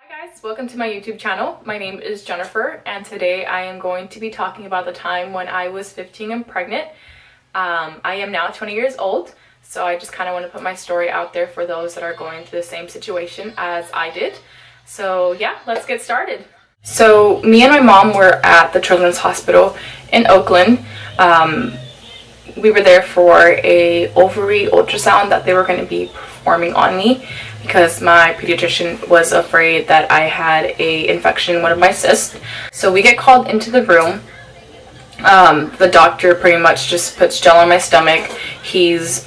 Hi guys, welcome to my YouTube channel. My name is Jennifer and today I am going to be talking about the time when I was 15 and pregnant. I am now 20 years old, so I just kind of want to put my story out there for those that are going through the same situation as I did. So yeah, let's get started. So me and my mom were at the Children's Hospital in Oakland. We were there for a ovary ultrasound that they were going to be performing on me because my pediatrician was afraid that I had a infection in one of my cysts. So we get called into the room. The doctor pretty much just puts gel on my stomach. He's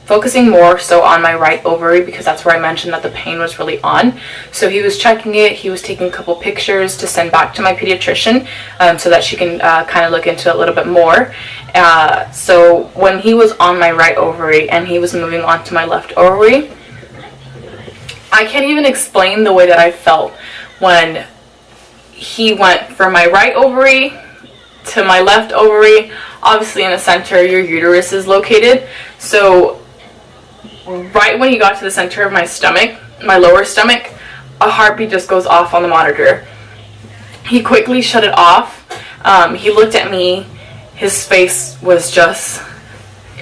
focusing more so on my right ovary because that's where I mentioned that the pain was really on. So he was checking it. He was taking a couple pictures to send back to my pediatrician so that she can kind of look into it a little bit more. So when he was on my right ovary and he was moving on to my left ovary, I can't even explain the way that I felt when he went from my right ovary to my left ovary. Obviously in the center your uterus is located, so right when he got to the center of my stomach, my lower stomach, a heartbeat just goes off on the monitor. He quickly shut it off. He looked at me. His face was just,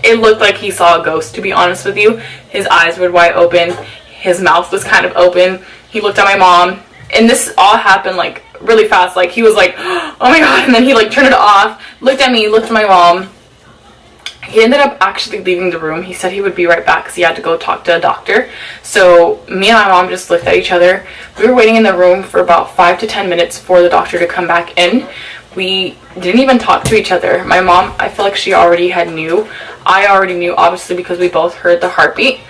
it looked like he saw a ghost, to be honest with you. His eyes were wide open. His mouth was kind of open. He looked at my mom, and this all happened like really fast. Like he was like, oh my god, and then he like turned it off, looked at me, looked at my mom. He ended up actually leaving the room. He said he would be right back because he had to go talk to a doctor. So me and my mom just looked at each other. We were waiting in the room for about 5 to 10 minutes for the doctor to come back in. We didn't even talk to each other. My mom, I feel like she already had knew. I already knew, obviously, because we both heard the heartbeat.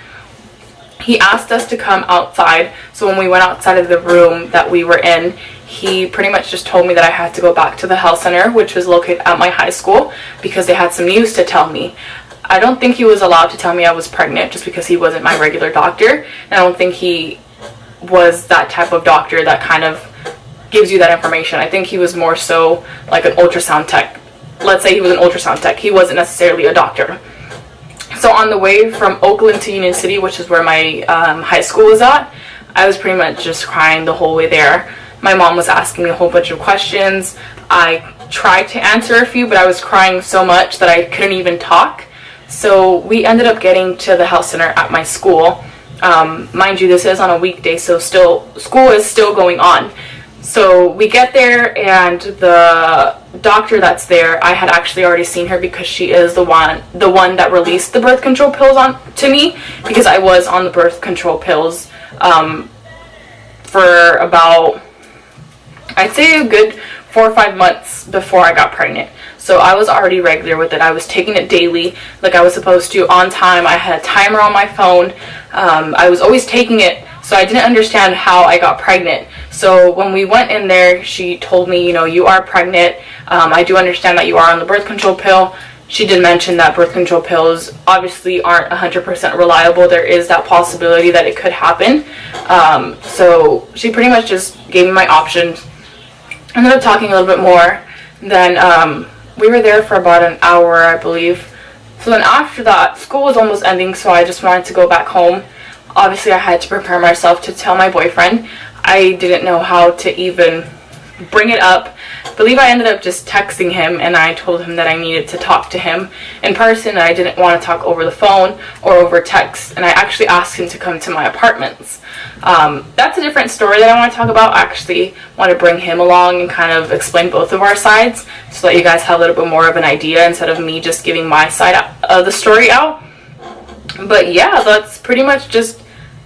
He asked us to come outside. So when we went outside of the room that we were in, he pretty much just told me that I had to go back to the health center, which was located at my high school, because they had some news to tell me. I don't think he was allowed to tell me I was pregnant just because he wasn't my regular doctor. And I don't think he was that type of doctor that kind of gives you that information. I think he was more so like an ultrasound tech. Let's say he was an ultrasound tech. He wasn't necessarily a doctor. So on the way from Oakland to Union City, which is where my high school was at, I was pretty much just crying the whole way there. My mom was asking me a whole bunch of questions. I tried to answer a few, but I was crying so much that I couldn't even talk. So we ended up getting to the health center at my school. Mind you, this is on a weekday, so school is still going on. So we get there, and the doctor that's there, I had actually already seen her because she is the one that released the birth control pills to me, because I was on the birth control pills for about, I'd say, a good 4 or 5 months before I got pregnant. So I was already regular with it. I was taking it daily like I was supposed to, on time. I had a timer on my phone. I was always taking it, so I didn't understand how I got pregnant. So when we went in there, she told me, you know, you are pregnant. I do understand that you are on the birth control pill. She did mention that birth control pills obviously aren't 100% reliable. There is that possibility that it could happen. So she pretty much just gave me my options. Ended up talking a little bit more. Then we were there for about an hour, I believe. So then after that, school was almost ending, so I just wanted to go back home. Obviously, I had to prepare myself to tell my boyfriend. I didn't know how to even bring it up. I believe I ended up just texting him, and I told him that I needed to talk to him in person. I didn't want to talk over the phone or over text, and I actually asked him to come to my apartments. That's a different story that I want to talk about. I actually want to bring him along and kind of explain both of our sides so that you guys have a little bit more of an idea instead of me just giving my side of the story out. But yeah, that's pretty much just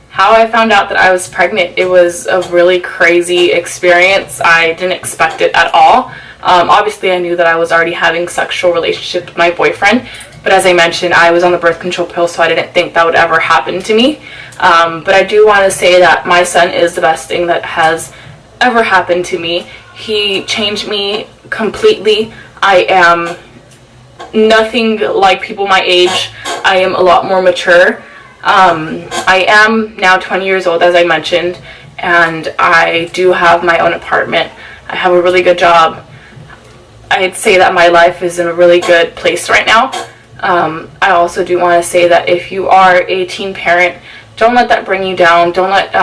how I found out that I was pregnant. It was a really crazy experience. I didn't expect it at all. Obviously, I knew that I was already having sexual relationships with my boyfriend, but as I mentioned, I was on the birth control pill, so I didn't think that would ever happen to me. But I do want to say that my son is the best thing that has ever happened to me. He changed me completely. I am nothing like people my age. I am a lot more mature. I am now 20 years old, as I mentioned, and I do have my own apartment. I have a really good job. I'd say that my life is in a really good place right now. I also do want to say that if you are a teen parent, don't let that bring you down. Don't let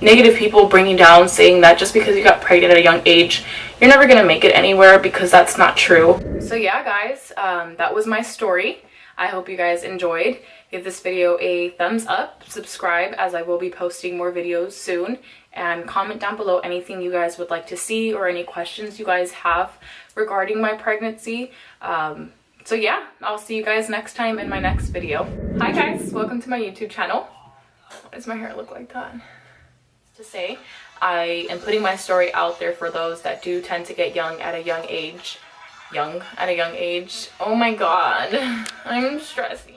negative people bringing down, saying that just because you got pregnant at a young age, you're never gonna make it anywhere, because that's not true. So yeah, guys, that was my story. I hope you guys enjoyed. Give this video a thumbs up, subscribe, as I will be posting more videos soon, and comment down below anything you guys would like to see or any questions you guys have regarding my pregnancy. So yeah, I'll see you guys next time in my next video. Hi guys, welcome to my YouTube channel. Why does my hair look like that? To say, I am putting my story out there for those that do tend to get young at a young age. Oh my god, I'm stressing.